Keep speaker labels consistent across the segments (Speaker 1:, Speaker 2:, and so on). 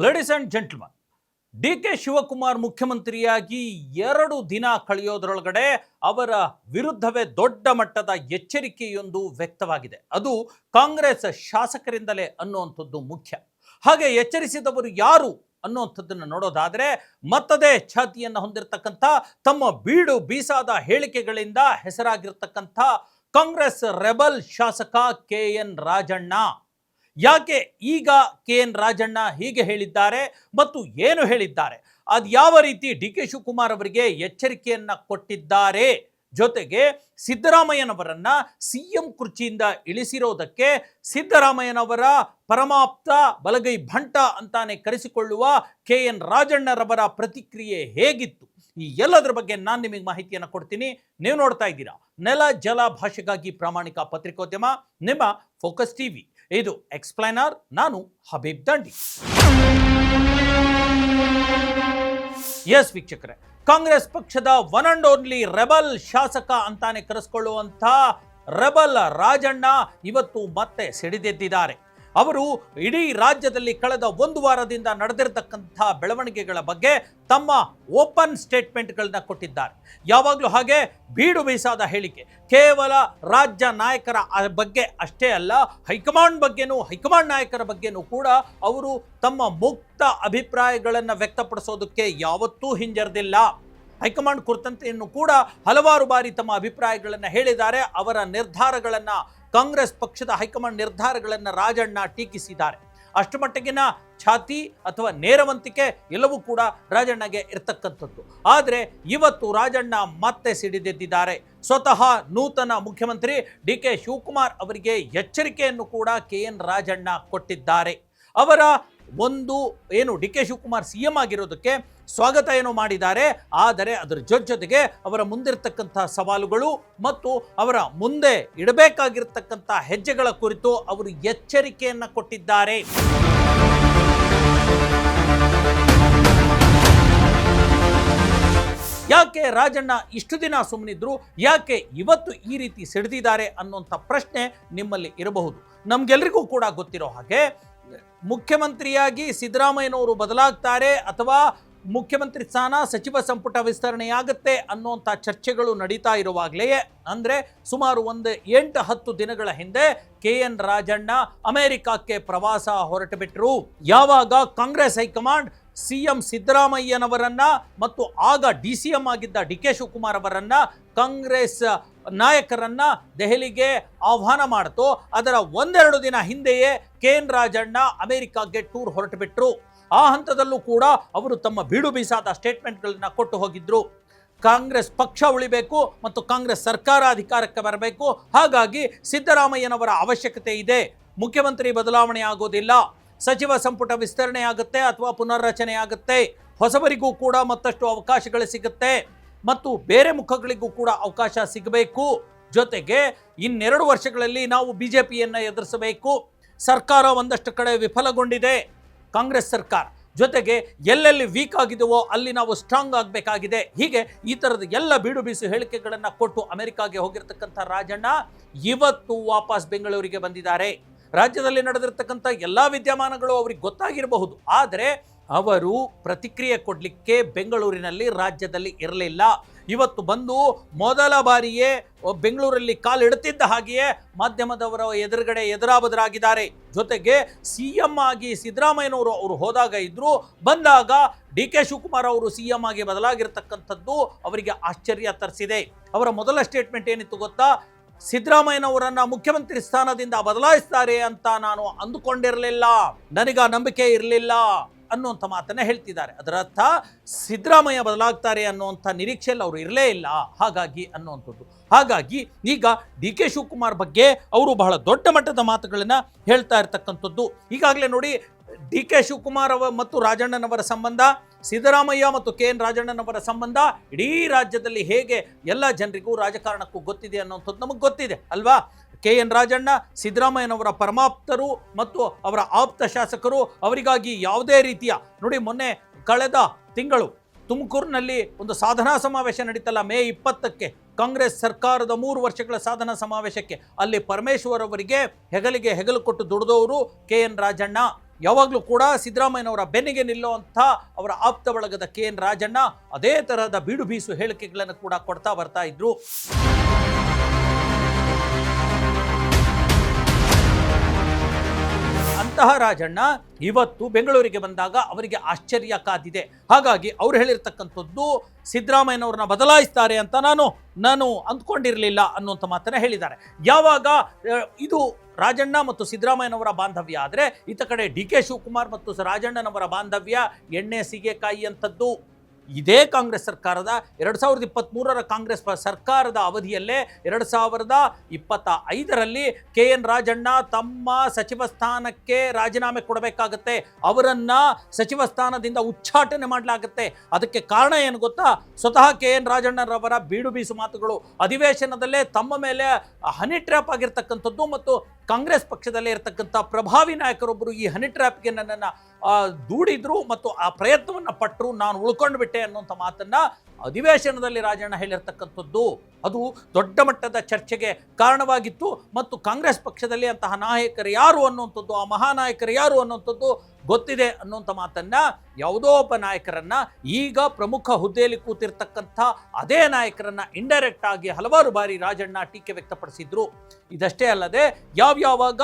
Speaker 1: Ladies and gentleman, D K. Shivakumar ಮುಖ್ಯಮಂತ್ರಿಯಾಗಿ 2 ದಿನ ಕಳೆಯೋದ್ರೊಳಗಡೆ ಅವರ ವಿರುದ್ಧವೇ ದೊಡ್ಡ ಮಟ್ಟದ ಎಚ್ಚರಿಕೆಯೊಂದು ವ್ಯಕ್ತವಾಗಿದೆ. ಅದು ಕಾಂಗ್ರೆಸ್ ಶಾಸಕರಿಂದಲೇ ಅನ್ನುವಂಥದ್ದು ಮುಖ್ಯ. ಹಾಗೆ ಎಚ್ಚರಿಸಿದವರು ಯಾರು ಅನ್ನುವಂಥದ್ದನ್ನು ನೋಡೋದಾದರೆ, ಮತ್ತದೇ ಛಾತಿಯನ್ನು ಹೊಂದಿರತಕ್ಕಂಥ, ತಮ್ಮ ಬೀಡು ಬೀಸಾದ ಹೇಳಿಕೆಗಳಿಂದ ಹೆಸರಾಗಿರ್ತಕ್ಕಂಥ ಕಾಂಗ್ರೆಸ್ ರೆಬಲ್ ಶಾಸಕ ಕೆ.ಎನ್. ರಾಜಣ್ಣ. ಯಾಕೆ ಈಗ ಕೆ.ಎನ್. ರಾಜಣ್ಣ ಹೀಗೆ ಹೇಳಿದ್ದಾರೆ ಮತ್ತು ಏನು ಹೇಳಿದ್ದಾರೆ, ಅದು ಯಾವ ರೀತಿ ಡಿ.ಕೆ. ಶಿವಕುಮಾರ್ ಅವರಿಗೆ ಎಚ್ಚರಿಕೆಯನ್ನ ಕೊಟ್ಟಿದ್ದಾರೆ, ಜೊತೆಗೆ ಸಿದ್ದರಾಮಯ್ಯನವರನ್ನ ಸಿಎಂ ಕುರ್ಚಿಯಿಂದ ಇಳಿಸಿರೋದಕ್ಕೆ ಸಿದ್ದರಾಮಯ್ಯನವರ ಪರಮಾಪ್ತ ಬಲಗೈ ಭಂಟ ಅಂತಾನೆ ಕರೆಸಿಕೊಳ್ಳುವ ಕೆ.ಎನ್. ರಾಜಣ್ಣರವರ ಪ್ರತಿಕ್ರಿಯೆ ಹೇಗಿತ್ತು, ಈ ಎಲ್ಲದರ ಬಗ್ಗೆ ನಾನು ನಿಮಗೆ ಮಾಹಿತಿಯನ್ನು ಕೊಡ್ತೀನಿ. ನೀವು ನೋಡ್ತಾ ಇದ್ದೀರಾ ನೆಲ ಜಲ ಭಾಷೆಗಾಗಿ ಪ್ರಾಮಾಣಿಕ ಪತ್ರಿಕೋದ್ಯಮ ನಿಮ್ಮ ಫೋಕಸ್ ಟಿವಿ. ಇದು ಎಕ್ಸ್ಪ್ಲೈನರ್, ನಾನು ಹಬೀಬ್ ದಂಡಿ. ಎಸ್ ವೀಕ್ಷಕರೇ, ಕಾಂಗ್ರೆಸ್ ಪಕ್ಷದ ಒನ್ ಅಂಡ್ ಓನ್ಲಿ ರೆಬಲ್ ಶಾಸಕ ಅಂತಾನೆ ಕರೆಸಿಕೊಳ್ಳುವಂಥ ರೆಬಲ್ ರಾಜಣ್ಣ ಇವತ್ತು ಮತ್ತೆ ಸಿಡಿದೆದ್ದಿದ್ದಾರೆ. ಅವರು ಇಡೀ ರಾಜ್ಯದಲ್ಲಿ ಕಳೆದ 1 ವಾರದಿಂದ ನಡೆದಿರತಕ್ಕಂಥ ಬೆಳವಣಿಗೆಗಳ ಬಗ್ಗೆ ತಮ್ಮ ಓಪನ್ ಸ್ಟೇಟ್ಮೆಂಟ್ಗಳನ್ನ ಕೊಟ್ಟಿದ್ದಾರೆ. ಯಾವಾಗಲೂ ಹಾಗೆ ಬೀಡು ಬೀಸಾದ ಹೇಳಿಕೆ, ಕೇವಲ ರಾಜ್ಯ ನಾಯಕರ ಬಗ್ಗೆ ಅಷ್ಟೇ ಅಲ್ಲ, ಹೈಕಮಾಂಡ್ ಬಗ್ಗೆನೂ, ಹೈಕಮಾಂಡ್ ನಾಯಕರ ಬಗ್ಗೆನೂ ಕೂಡ ಅವರು ತಮ್ಮ ಮುಕ್ತ ಅಭಿಪ್ರಾಯಗಳನ್ನು ವ್ಯಕ್ತಪಡಿಸೋದಕ್ಕೆ ಯಾವತ್ತೂ ಹಿಂಜರಿದಿಲ್ಲ. ಹೈಕಮಾಂಡ್ ಕುರಿತಂತೆಯನ್ನು ಕೂಡ ಹಲವಾರು ಬಾರಿ ತಮ್ಮ ಅಭಿಪ್ರಾಯಗಳನ್ನು ಹೇಳಿದ್ದಾರೆ. ಅವರ ನಿರ್ಧಾರಗಳನ್ನು, ಕಾಂಗ್ರೆಸ್ ಪಕ್ಷದ ಹೈಕಮಾಂಡ್ ನಿರ್ಧಾರಗಳನ್ನು ರಾಜಣ್ಣ ಟೀಕಿಸಿದ್ದಾರೆ. ಅಷ್ಟು ಮಟ್ಟಿಗಿನ ಛಾತಿ ಅಥವಾ ನೇರವಂತಿಕೆ ಎಲ್ಲವೂ ಕೂಡ ರಾಜಣ್ಣಗೆ ಇರ್ತಕ್ಕಂಥದ್ದು. ಆದರೆ ಇವತ್ತು ರಾಜಣ್ಣ ಮತ್ತೆ ಸಿಡಿದೆದ್ದಿದ್ದಾರೆ. ಸ್ವತಃ ನೂತನ ಮುಖ್ಯಮಂತ್ರಿ ಡಿ.ಕೆ. ಶಿವಕುಮಾರ್ ಅವರಿಗೆ ಎಚ್ಚರಿಕೆಯನ್ನು ಕೂಡ ಕೆ.ಎನ್. ರಾಜಣ್ಣ ಕೊಟ್ಟಿದ್ದಾರೆ. ಅವರ ಏನು ಡಿ.ಕೆ. ಶಿವಕುಮಾರ್ ಸಿಎಂ ಆಗಿರೋದಕ್ಕೆ ಸ್ವಾಗತ ಏನೋ ಮಾಡಿದ್ದಾರೆ. ಆದರೆ ಅದರ ಜೊತೆಗೆ ಅವರ ಮುಂದಿರತಕ್ಕಂಥ ಸವಾಲುಗಳು ಮತ್ತು ಅವರ ಮುಂದೆ ಇಡಬೇಕಾಗಿರ್ತಕ್ಕಂಥ ಹೆಜ್ಜೆಗಳ ಕುರಿತು ಅವರು ಎಚ್ಚರಿಕೆಯನ್ನು ಕೊಟ್ಟಿದ್ದಾರೆ. ಯಾಕೆ ರಾಜಣ್ಣ ಇಷ್ಟು ದಿನ ಸುಮ್ಮನಿದ್ರು, ಯಾಕೆ ಇವತ್ತು ಈ ರೀತಿ ಸಿಡಿದಿದ್ದಾರೆ ಅನ್ನುವಂಥ ಪ್ರಶ್ನೆ ನಿಮ್ಮಲ್ಲಿ ಇರಬಹುದು. ನಮ್ಗೆಲ್ರಿಗೂ ಕೂಡ ಗೊತ್ತಿರೋ ಹಾಗೆ, ಮುಖ್ಯಮಂತ್ರಿಯಾಗಿ ಸಿದ್ದರಾಮಯ್ಯನವರು ಬದಲಾಗ್ತಾರೆ ಅಥವಾ ಮುಖ್ಯಮಂತ್ರಿ ಸ್ಥಾನ, ಸಚಿವ ಸಂಪುಟ ವಿಸ್ತರಣೆಯಾಗುತ್ತೆ ಅನ್ನುವಂಥ ಚರ್ಚೆಗಳು ನಡೀತಾ ಇರುವಾಗಲೇ, ಅಂದರೆ ಸುಮಾರು 8-10 ದಿನಗಳ ಹಿಂದೆ ಕೆ.ಎನ್. ರಾಜಣ್ಣ ಅಮೆರಿಕಕ್ಕೆ ಪ್ರವಾಸ ಹೊರಟು ಬಿಟ್ಟರು. ಯಾವಾಗ ಕಾಂಗ್ರೆಸ್ ಹೈಕಮಾಂಡ್ ಸಿಎಂ ಸಿದ್ದರಾಮಯ್ಯನವರನ್ನ ಮತ್ತು ಆಗ ಡಿ.ಸಿ.ಎಂ ಆಗಿದ್ದ ಡಿ.ಕೆ. ಶಿವಕುಮಾರ್ ಅವರನ್ನ, ಕಾಂಗ್ರೆಸ್ ನಾಯಕರನ್ನ ದೆಹಲಿಗೆ ಆಹ್ವಾನ ಮಾಡ್ತೋ, ಅದರ 1-2 ದಿನ ಹಿಂದೆಯೇ ಕೆ.ಎನ್. ರಾಜಣ್ಣ ಅಮೆರಿಕಾಗೆ ಟೂರ್ ಹೊರಟು ಬಿಟ್ಟರು. ಆ ಹಂತದಲ್ಲೂ ಕೂಡ ಅವರು ತಮ್ಮ ಬೀಡು ಬೀಸಾದ ಸ್ಟೇಟ್ಮೆಂಟ್ಗಳನ್ನ ಕೊಟ್ಟು ಹೋಗಿದ್ರು. ಕಾಂಗ್ರೆಸ್ ಪಕ್ಷ ಉಳಿಬೇಕು ಮತ್ತು ಕಾಂಗ್ರೆಸ್ ಸರ್ಕಾರ ಅಧಿಕಾರಕ್ಕೆ ಬರಬೇಕು, ಹಾಗಾಗಿ ಸಿದ್ದರಾಮಯ್ಯನವರ ಅವಶ್ಯಕತೆ ಇದೆ, ಮುಖ್ಯಮಂತ್ರಿ ಬದಲಾವಣೆ ಆಗೋದಿಲ್ಲ, ಸಚಿವ ಸಂಪುಟ ವಿಸ್ತರಣೆ ಆಗುತ್ತೆ ಅಥವಾ ಪುನರ್ರಚನೆ ಆಗುತ್ತೆ, ಹೊಸಬರಿಗೂ ಕೂಡ ಮತ್ತಷ್ಟು ಅವಕಾಶಗಳು ಸಿಗುತ್ತೆ ಮತ್ತು ಬೇರೆ ಮುಖಗಳಿಗೂ ಕೂಡ ಅವಕಾಶ ಸಿಗಬೇಕು, ಜೊತೆಗೆ 2 ವರ್ಷಗಳಲ್ಲಿ ನಾವು ಬಿಜೆಪಿಯನ್ನು ಎದುರಿಸಬೇಕು, ಸರ್ಕಾರ ಒಂದಷ್ಟು ಕಡೆ ವಿಫಲಗೊಂಡಿದೆ ಕಾಂಗ್ರೆಸ್ ಸರ್ಕಾರ, ಜೊತೆಗೆ ಎಲ್ಲೆಲ್ಲಿ ವೀಕ್ ಆಗಿದೆವೋ ಅಲ್ಲಿ ನಾವು ಸ್ಟ್ರಾಂಗ್ ಆಗಬೇಕಾಗಿದೆ. ಹೀಗೆ ಈ ಥರದ ಎಲ್ಲ ಬೀಡು ಬೀಸು ಹೇಳಿಕೆಗಳನ್ನು ಕೊಟ್ಟು ಅಮೆರಿಕಾಗೆ ಹೋಗಿರ್ತಕ್ಕಂಥ ರಾಜಣ್ಣ ಇವತ್ತು ವಾಪಸ್ ಬೆಂಗಳೂರಿಗೆ ಬಂದಿದ್ದಾರೆ. ರಾಜ್ಯದಲ್ಲಿ ನಡೆದಿರ್ತಕ್ಕಂಥ ಎಲ್ಲ ವಿದ್ಯಮಾನಗಳು ಅವ್ರಿಗೆ ಗೊತ್ತಾಗಿರಬಹುದು, ಆದರೆ ಅವರು ಪ್ರತಿಕ್ರಿಯೆ ಕೊಡಲಿಕ್ಕೆ ಬೆಂಗಳೂರಿನಲ್ಲಿ, ರಾಜ್ಯದಲ್ಲಿ ಇರಲಿಲ್ಲ. ಇವತ್ತು ಬಂದು ಮೊದಲ ಬಾರಿಯೇ ಬೆಂಗಳೂರಲ್ಲಿ ಕಾಲಿಡುತ್ತಿದ್ದ ಹಾಗೆಯೇ ಮಾಧ್ಯಮದವರ ಎದುರುಗಡೆ ಎದುರಾಬದರಾಗಿದ್ದಾರೆ. ಜೊತೆಗೆ ಸಿಎಂ ಆಗಿ ಸಿದ್ದರಾಮಯ್ಯನವರು ಅವರು ಹೋದಾಗ ಇದ್ರು, ಬಂದಾಗ ಡಿ.ಕೆ. ಶಿವಕುಮಾರ್ ಅವರು ಸಿಎಂ ಆಗಿ ಬದಲಾಗಿರ್ತಕ್ಕಂಥದ್ದು ಅವರಿಗೆ ಆಶ್ಚರ್ಯ ತರಿಸಿದೆ. ಅವರ ಮೊದಲ ಸ್ಟೇಟ್ಮೆಂಟ್ ಏನಿತ್ತು ಗೊತ್ತಾ, ಸಿದ್ದರಾಮಯ್ಯನವರನ್ನ ಮುಖ್ಯಮಂತ್ರಿ ಸ್ಥಾನದಿಂದ ಬದಲಾಯಿಸ್ತಾರೆ ಅಂತ ನಾನು ಅಂದುಕೊಂಡಿರಲಿಲ್ಲ, ನನಗೆ ನಂಬಿಕೆ ಇರಲಿಲ್ಲ ಅನ್ನುವಂಥ ಮಾತನ್ನ ಹೇಳ್ತಿದ್ದಾರೆ. ಅದರ ಅರ್ಥ ಸಿದ್ದರಾಮಯ್ಯ ಬದಲಾಗ್ತಾರೆ ಅನ್ನುವಂಥ ನಿರೀಕ್ಷೆಯಲ್ಲಿ ಅವರು ಇರಲೇ ಇಲ್ಲ, ಹಾಗಾಗಿ ಅನ್ನುವಂಥದ್ದು. ಹಾಗಾಗಿ ಈಗ ಡಿ.ಕೆ. ಶಿವಕುಮಾರ್ ಬಗ್ಗೆ ಅವರು ಬಹಳ ದೊಡ್ಡ ಮಟ್ಟದ ಮಾತುಗಳನ್ನು ಹೇಳ್ತಾ ಇರ್ತಕ್ಕಂಥದ್ದು. ಈಗಾಗಲೇ ನೋಡಿ, ಡಿ.ಕೆ. ಶಿವಕುಮಾರ್ ಮತ್ತು ರಾಜಣ್ಣನವರ ಸಂಬಂಧ, ಸಿದ್ದರಾಮಯ್ಯ ಮತ್ತು ಕೆ.ಎನ್. ರಾಜಣ್ಣನವರ ಸಂಬಂಧ ಇಡೀ ರಾಜ್ಯದಲ್ಲಿ ಹೇಗೆ ಎಲ್ಲ ಜನರಿಗೂ, ರಾಜಕಾರಣಕ್ಕೂ ಗೊತ್ತಿದೆ ಅನ್ನೋಂಥದ್ದು ನಮಗೆ ಗೊತ್ತಿದೆ ಅಲ್ವಾ. ಕೆ.ಎನ್. ರಾಜಣ್ಣ ಸಿದ್ದರಾಮಯ್ಯನವರ ಪರಮಾಪ್ತರು ಮತ್ತು ಅವರ ಆಪ್ತ ಶಾಸಕರು. ಅವರಿಗಾಗಿ ಯಾವುದೇ ರೀತಿಯ, ನೋಡಿ ಮೊನ್ನೆ ಕಳೆದ ತಿಂಗಳು ತುಮಕೂರಿನಲ್ಲಿ ಒಂದು ಸಾಧನಾ ಸಮಾವೇಶ ನಡೀತಲ್ಲ, ಮೇ 20ಕ್ಕೆ ಕಾಂಗ್ರೆಸ್ ಸರ್ಕಾರದ 3 ವರ್ಷಗಳ ಸಾಧನಾ ಸಮಾವೇಶಕ್ಕೆ, ಅಲ್ಲಿ ಪರಮೇಶ್ವರ್ ಅವರಿಗೆ ಹೆಗಲಿಗೆ ಹೆಗಲು ಕೊಟ್ಟು ದುಡಿದವರು ಕೆ.ಎನ್. ರಾಜಣ್ಣ. ಯಾವಾಗಲೂ ಕೂಡ ಸಿದ್ದರಾಮಯ್ಯನವರ ಬೆನ್ನಿಗೆ ನಿಲ್ಲುವಂಥ ಅವರ ಆಪ್ತ ಬಳಗದ KN ರಾಜಣ್ಣ ಅದೇ ತರಹದ ಬೀಡು ಬೀಸು ಹೇಳಿಕೆಗಳನ್ನು ಕೂಡ ಕೊಡ್ತಾ ಬರ್ತಾ ಇದ್ರು. ಅಂತಹ ರಾಜಣ್ಣ ಇವತ್ತು ಬೆಂಗಳೂರಿಗೆ ಬಂದಾಗ ಅವರಿಗೆ ಆಶ್ಚರ್ಯ ಕಾದಿದೆ. ಹಾಗಾಗಿ ಅವ್ರು ಹೇಳಿರ್ತಕ್ಕಂಥದ್ದು ಸಿದ್ದರಾಮಯ್ಯನವ್ರನ್ನ ಬದಲಾಯಿಸ್ತಾರೆ ಅಂತ ನಾನು ಅಂದ್ಕೊಂಡಿರಲಿಲ್ಲ ಅನ್ನುವಂಥ ಮಾತನ್ನ ಹೇಳಿದ್ದಾರೆ. ಯಾವಾಗ ಇದು ರಾಜಣ್ಣ ಮತ್ತು ಸಿದ್ದರಾಮಯ್ಯನವರ ಬಾಂಧವ್ಯ ಆದರೆ, ಈತ ಕಡೆ DK ಶಿವಕುಮಾರ್ ಮತ್ತು ರಾಜಣ್ಣನವರ ಬಾಂಧವ್ಯ ಎಣ್ಣೆ ಸೀಗೆಕಾಯಿ ಅಂತದ್ದು. ಇದೇ ಕಾಂಗ್ರೆಸ್ ಸರ್ಕಾರದ 2023ರ ಕಾಂಗ್ರೆಸ್ ಸರ್ಕಾರದ ಅವಧಿಯಲ್ಲೇ 2025ರಲ್ಲಿ KN ರಾಜಣ್ಣ ತಮ್ಮ ಸಚಿವ ಸ್ಥಾನಕ್ಕೆ ರಾಜೀನಾಮೆ ಕೊಡಬೇಕಾಗತ್ತೆ. ಅವರನ್ನ ಸಚಿವ ಸ್ಥಾನದಿಂದ ಉಚ್ಚಾಟನೆ ಮಾಡಲಾಗುತ್ತೆ. ಅದಕ್ಕೆ ಕಾರಣ ಏನು ಗೊತ್ತಾ? ಸ್ವತಃ KN ರಾಜಣ್ಣರವರ ಬೀಡು ಬೀಸು ಮಾತುಗಳು. ಅಧಿವೇಶನದಲ್ಲೇ ತಮ್ಮ ಮೇಲೆ ಹನಿ ಟ್ರ್ಯಾಪ್ ಆಗಿರ್ತಕ್ಕಂಥದ್ದು ಮತ್ತು ಕಾಂಗ್ರೆಸ್ ಪಕ್ಷದಲ್ಲೇ ಇರತಕ್ಕಂಥ ಪ್ರಭಾವಿ ನಾಯಕರೊಬ್ಬರು ಈ ಹನಿ ಟ್ರ್ಯಾಪ್ಗೆ ನನ್ನನ್ನು ದೂಡಿದ್ರು ಮತ್ತು ಆ ಪ್ರಯತ್ನವನ್ನು ಪಟ್ಟರು, ನಾನು ಉಳ್ಕೊಂಡು ಬಿಟ್ಟೆ ಅನ್ನುವಂಥ ಮಾತನ್ನ ಅಧಿವೇಶನದಲ್ಲಿ ರಾಜಣ್ಣ ಹೇಳಿರ್ತಕ್ಕಂಥದ್ದು. ಅದು ದೊಡ್ಡ ಮಟ್ಟದ ಚರ್ಚೆಗೆ ಕಾರಣವಾಗಿತ್ತು ಮತ್ತು ಕಾಂಗ್ರೆಸ್ ಪಕ್ಷದಲ್ಲಿ ಅಂತಹ ನಾಯಕರು ಯಾರು ಅನ್ನುವಂಥದ್ದು, ಆ ಮಹಾನಾಯಕರು ಯಾರು ಅನ್ನುವಂಥದ್ದು ಗೊತ್ತಿದೆ ಅನ್ನುವಂಥ ಮಾತನ್ನ ಯಾವುದೋ ಒಬ್ಬ ನಾಯಕರನ್ನ, ಈಗ ಪ್ರಮುಖ ಹುದ್ದೆಯಲ್ಲಿ ಕೂತಿರ್ತಕ್ಕಂಥ ಅದೇ ನಾಯಕರನ್ನ ಇಂಡೈರೆಕ್ಟ್ ಆಗಿ ಹಲವಾರು ಬಾರಿ ರಾಜಣ್ಣ ಟೀಕೆ ವ್ಯಕ್ತಪಡಿಸಿದ್ರು. ಇದಷ್ಟೇ ಅಲ್ಲದೆ ಯಾವಾಗ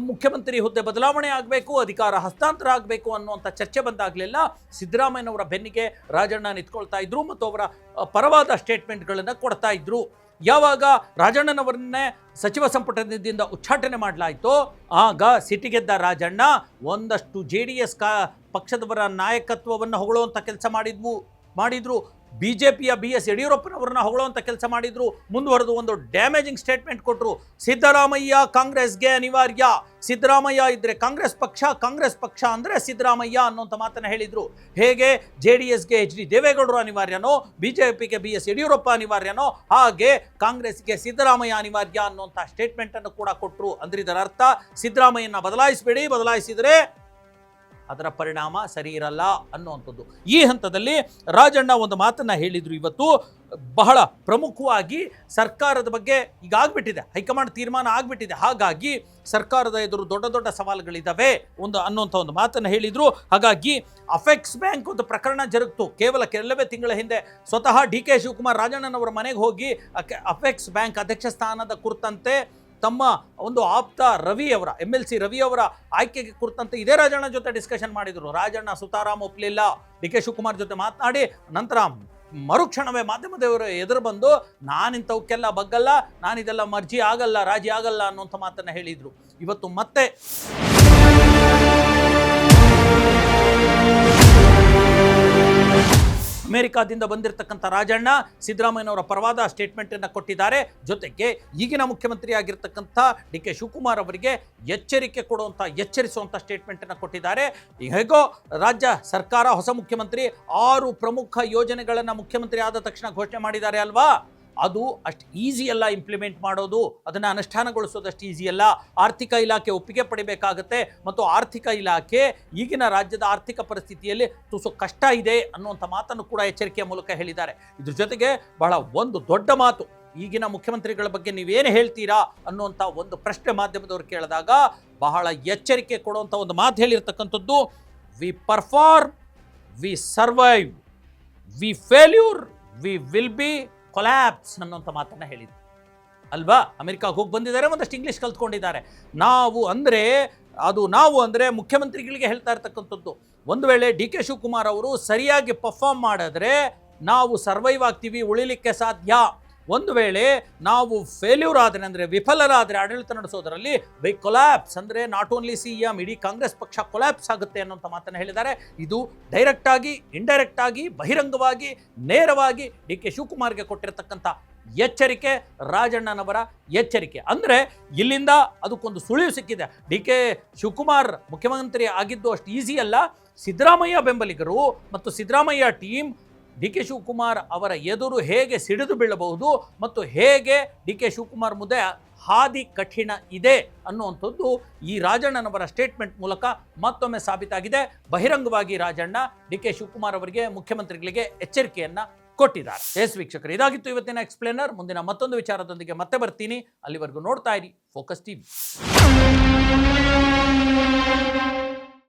Speaker 1: ಮುಖ್ಯಮಂತ್ರಿ ಹುದ್ದೆ ಬದಲಾವಣೆ ಆಗಬೇಕು, ಅಧಿಕಾರ ಹಸ್ತಾಂತರ ಆಗಬೇಕು ಅನ್ನುವಂಥ ಚರ್ಚೆ ಬಂದಾಗಲೆಲ್ಲ ಸಿದ್ದರಾಮಯ್ಯನವರ ಬೆನ್ನಿಗೆ ರಾಜಣ್ಣ ನಿಂತ್ಕೊಳ್ತಾ ಇದ್ರು ಮತ್ತು ಅವರ ಪರವಾದ ಸ್ಟೇಟ್ಮೆಂಟ್ಗಳನ್ನು ಕೊಡ್ತಾ ಇದ್ರು. ಯಾವಾಗ ರಾಜಣ್ಣನವರನ್ನೇ ಸಚಿವ ಸಂಪುಟದಿಂದ ಉಚ್ಚಾಟನೆ ಮಾಡಲಾಯಿತು, ಆಗ ಸಿಟಿಗೆದ್ದ ರಾಜಣ್ಣ ಒಂದಷ್ಟು JDS ಪಕ್ಷದವರ ನಾಯಕತ್ವವನ್ನು ಹೊಗಳುವಂಥ ಕೆಲಸ ಮಾಡಿದ್ರು. BJPಯ BS ಯಡಿಯೂರಪ್ಪನವರನ್ನ ಹೊಗಳುವಂಥ ಕೆಲಸ ಮಾಡಿದ್ರು. ಮುಂದುವರೆದು ಒಂದು ಡ್ಯಾಮೇಜಿಂಗ್ ಸ್ಟೇಟ್ಮೆಂಟ್ ಕೊಟ್ಟರು. ಸಿದ್ದರಾಮಯ್ಯ ಕಾಂಗ್ರೆಸ್ಗೆ ಅನಿವಾರ್ಯ, ಸಿದ್ದರಾಮಯ್ಯ ಇದ್ರೆ ಕಾಂಗ್ರೆಸ್ ಪಕ್ಷ ಅಂದರೆ ಸಿದ್ದರಾಮಯ್ಯ ಅನ್ನುವಂಥ ಮಾತನ್ನು ಹೇಳಿದರು. ಹೇಗೆ JDSಗೆ HD ದೇವೇಗೌಡರು ಅನಿವಾರ್ಯನೋ, BJPಗೆ BS ಯಡಿಯೂರಪ್ಪ ಅನಿವಾರ್ಯನೋ, ಹಾಗೆ ಕಾಂಗ್ರೆಸ್ಗೆ ಸಿದ್ದರಾಮಯ್ಯ ಅನಿವಾರ್ಯ ಅನ್ನುವಂಥ ಸ್ಟೇಟ್ಮೆಂಟನ್ನು ಕೂಡ ಕೊಟ್ಟರು. ಅಂದ್ರೆ ಇದರ ಅರ್ಥ ಸಿದ್ದರಾಮಯ್ಯನ ಬದಲಾಯಿಸಬೇಡಿ, ಬದಲಾಯಿಸಿದರೆ ಅದರ ಪರಿಣಾಮ ಸರಿ ಇರಲ್ಲ ಅನ್ನುವಂಥದ್ದು. ಈ ಹಂತದಲ್ಲಿ ರಾಜಣ್ಣ ಒಂದು ಮಾತನ್ನ ಹೇಳಿದ್ರು. ಇವತ್ತು ಬಹಳ ಪ್ರಮುಖವಾಗಿ ಸರ್ಕಾರದ ಬಗ್ಗೆ ಈಗ ಆಗ್ಬಿಟ್ಟಿದೆ, ಹೈಕಮಾಂಡ್ ತೀರ್ಮಾನ ಆಗ್ಬಿಟ್ಟಿದೆ, ಹಾಗಾಗಿ ಸರ್ಕಾರದ ಎದುರು ದೊಡ್ಡ ದೊಡ್ಡ ಸವಾಲುಗಳಿದ್ದಾವೆ ಅನ್ನುವಂಥ ಒಂದು ಮಾತನ್ನು ಹೇಳಿದ್ರು. ಹಾಗಾಗಿ ಅಫೆಕ್ಸ್ ಬ್ಯಾಂಕ್ ಒಂದು ಪ್ರಕರಣ ಜರುಗಿತು ಕೇವಲ ಕೆಲವೇ ತಿಂಗಳ ಹಿಂದೆ. ಸ್ವತಃ DK ಶಿವಕುಮಾರ್ ರಾಜಣ್ಣನವರ ಮನೆಗೆ ಹೋಗಿ ಅಫೆಕ್ಸ್ ಬ್ಯಾಂಕ್ ಅಧ್ಯಕ್ಷ ಸ್ಥಾನದ ಕುರಿತಂತೆ ತಮ್ಮ ಒಂದು ಆಪ್ತ ರವಿಯವರ MLC ರವಿಯವರ ಆಯ್ಕೆಗೆ ಕುರಿತಂತೆ ಇದೇ ರಾಜಣ್ಣ ಜೊತೆ ಡಿಸ್ಕಷನ್ ಮಾಡಿದರು. ರಾಜಣ್ಣ ಸುತಾರಾಮ್ ಒಪ್ಪಲಿಲ್ಲ. DK ಶಿವಕುಮಾರ್ ಜೊತೆ ಮಾತನಾಡಿ ನಂತರ ಮರುಕ್ಷಣವೇ ಮಾಧ್ಯಮದವರು ಎದುರು ಬಂದು ನಾನಿಂಥವಕ್ಕೆಲ್ಲ ಬಗ್ಗಲ್ಲ, ನಾನಿದೆಲ್ಲ ಮರ್ಜಿ ಆಗಲ್ಲ, ರಾಜಿ ಆಗಲ್ಲ ಅನ್ನುವಂಥ ಮಾತನ್ನು ಹೇಳಿದರು. ಇವತ್ತು ಮತ್ತೆ ಅಮೆರಿಕಾದಿಂದ ಬಂದಿರತಕ್ಕಂಥ ರಾಜಣ್ಣ ಸಿದ್ದರಾಮಯ್ಯನವರ ಪರವಾದ ಸ್ಟೇಟ್ಮೆಂಟನ್ನು ಕೊಟ್ಟಿದ್ದಾರೆ. ಜೊತೆಗೆ ಈಗಿನ ಮುಖ್ಯಮಂತ್ರಿ ಆಗಿರ್ತಕ್ಕಂಥ DK ಶಿವಕುಮಾರ್ ಅವರಿಗೆ ಎಚ್ಚರಿಸುವಂಥ ಸ್ಟೇಟ್ಮೆಂಟನ್ನು ಕೊಟ್ಟಿದ್ದಾರೆ. ಹೇಗೋ ರಾಜ್ಯ ಸರ್ಕಾರ ಹೊಸ ಮುಖ್ಯಮಂತ್ರಿ 6 ಪ್ರಮುಖ ಯೋಜನೆಗಳನ್ನು ಮುಖ್ಯಮಂತ್ರಿ ಆದ ತಕ್ಷಣ ಘೋಷಣೆ ಮಾಡಿದ್ದಾರೆ ಅಲ್ವಾ, ಅದು ಅಷ್ಟು ಈಸಿ ಅಲ್ಲ ಇಂಪ್ಲಿಮೆಂಟ್ ಮಾಡೋದು, ಅದನ್ನು ಅನುಷ್ಠಾನಗೊಳಿಸೋದು ಅಷ್ಟು ಈಸಿ ಅಲ್ಲ. ಆರ್ಥಿಕ ಇಲಾಖೆ ಒಪ್ಪಿಗೆ ಪಡಿಬೇಕಾಗತ್ತೆ ಮತ್ತು ಆರ್ಥಿಕ ಇಲಾಖೆ ಈಗಿನ ರಾಜ್ಯದ ಆರ್ಥಿಕ ಪರಿಸ್ಥಿತಿಯಲ್ಲಿ ತುಸು ಕಷ್ಟ ಇದೆ ಅನ್ನುವಂಥ ಮಾತನ್ನು ಕೂಡ ಎಚ್ಚರಿಕೆಯ ಮೂಲಕ ಹೇಳಿದ್ದಾರೆ. ಇದ್ರ ಜೊತೆಗೆ ಬಹಳ ಒಂದು ದೊಡ್ಡ ಮಾತು, ಈಗಿನ ಮುಖ್ಯಮಂತ್ರಿಗಳ ಬಗ್ಗೆ ನೀವೇನು ಹೇಳ್ತೀರಾ ಅನ್ನುವಂಥ ಒಂದು ಪ್ರಶ್ನೆ ಮಾಧ್ಯಮದವರು ಕೇಳಿದಾಗ ಬಹಳ ಎಚ್ಚರಿಕೆ ಕೊಡುವಂಥ ಒಂದು ಮಾತು ಹೇಳಿರ್ತಕ್ಕಂಥದ್ದು, we perform, we survive, we failure, we will be collapse ಅನ್ನುವಂಥ ಮಾತನ್ನು ಹೇಳಿದ್ರು ಅಲ್ವಾ. ಅಮೆರಿಕಾಗೆ ಹೋಗಿ ಬಂದಿದ್ದಾರೆ, ಒಂದಷ್ಟು ಇಂಗ್ಲೀಷ್ ಕಲ್ತ್ಕೊಂಡಿದ್ದಾರೆ. ನಾವು ಅಂದರೆ ಮುಖ್ಯಮಂತ್ರಿಗಳಿಗೆ ಹೇಳ್ತಾ ಇರ್ತಕ್ಕಂಥದ್ದು, ಒಂದು ವೇಳೆ DK ಶಿವಕುಮಾರ್ ಅವರು ಸರಿಯಾಗಿ ಪರ್ಫಾರ್ಮ್ ಮಾಡಿದ್ರೆ ನಾವು ಸರ್ವೈವ್ ಆಗ್ತೀವಿ, ಉಳಿಲಿಕ್ಕೆ ಸಾಧ್ಯ. ಒಂದು ವೇಳೆ ನಾವು ಫೇಲ್ಯೂರ್ ಆದರೆ, ಅಂದರೆ ವಿಫಲರಾದರೆ ಆಡಳಿತ ನಡೆಸೋದರಲ್ಲಿ ಬೈ ಕೊಲ್ಯಾಪ್ಸ್, ಅಂದರೆ ನಾಟ್ ಓನ್ಲಿ CM ಇಡೀ ಕಾಂಗ್ರೆಸ್ ಪಕ್ಷ ಕೊಲ್ಯಾಪ್ಸ್ ಆಗುತ್ತೆ ಅನ್ನೋಂಥ ಮಾತನ್ನು ಹೇಳಿದ್ದಾರೆ. ಇದು ಡೈರೆಕ್ಟ್ ಆಗಿ, ಇಂಡೈರೆಕ್ಟ್ ಆಗಿ, ಬಹಿರಂಗವಾಗಿ, ನೇರವಾಗಿ DK ಶಿವಕುಮಾರ್ಗೆ ಕೊಟ್ಟಿರತಕ್ಕಂಥ ಎಚ್ಚರಿಕೆ, ರಾಜಣ್ಣನವರ ಎಚ್ಚರಿಕೆ. ಅಂದರೆ ಇಲ್ಲಿಂದ ಅದಕ್ಕೊಂದು ಸುಳಿವು ಸಿಕ್ಕಿದೆ. DK ಶಿವಕುಮಾರ್ ಮುಖ್ಯಮಂತ್ರಿ ಆಗಿದ್ದು ಅಷ್ಟು ಈಸಿ ಅಲ್ಲ. ಸಿದ್ದರಾಮಯ್ಯ ಬೆಂಬಲಿಗರು ಮತ್ತು ಸಿದ್ದರಾಮಯ್ಯ ಟೀಮ್ DK ಶಿವಕುಮಾರ್ ಅವರ ಎದುರು ಹೇಗೆ ಸಿಡಿದು ಬೀಳಬಹುದು ಮತ್ತು ಹೇಗೆ DK ಶಿವಕುಮಾರ್ ಮುಂದೆ ಹಾದಿ ಕಠಿಣ ಇದೆ ಅನ್ನುವಂಥದ್ದು ಈ ರಾಜಣ್ಣನವರ ಸ್ಟೇಟ್ಮೆಂಟ್ ಮೂಲಕ ಮತ್ತೊಮ್ಮೆ ಸಾಬೀತಾಗಿದೆ. ಬಹಿರಂಗವಾಗಿ ರಾಜಣ್ಣ DK ಶಿವಕುಮಾರ್ ಅವರಿಗೆ, ಮುಖ್ಯಮಂತ್ರಿಗಳಿಗೆ ಎಚ್ಚರಿಕೆಯನ್ನು ಕೊಟ್ಟಿದ್ದಾರೆ. ವೀಕ್ಷಕರು, ಇದಾಗಿತ್ತು ಇವತ್ತಿನ ಎಕ್ಸ್ಪ್ಲೇನರ್. ಮುಂದಿನ ಮತ್ತೊಂದು ವಿಚಾರದೊಂದಿಗೆ ಮತ್ತೆ ಬರ್ತೀನಿ. ಅಲ್ಲಿವರೆಗೂ ನೋಡ್ತಾ ಇರಿ ಫೋಕಸ್ TV.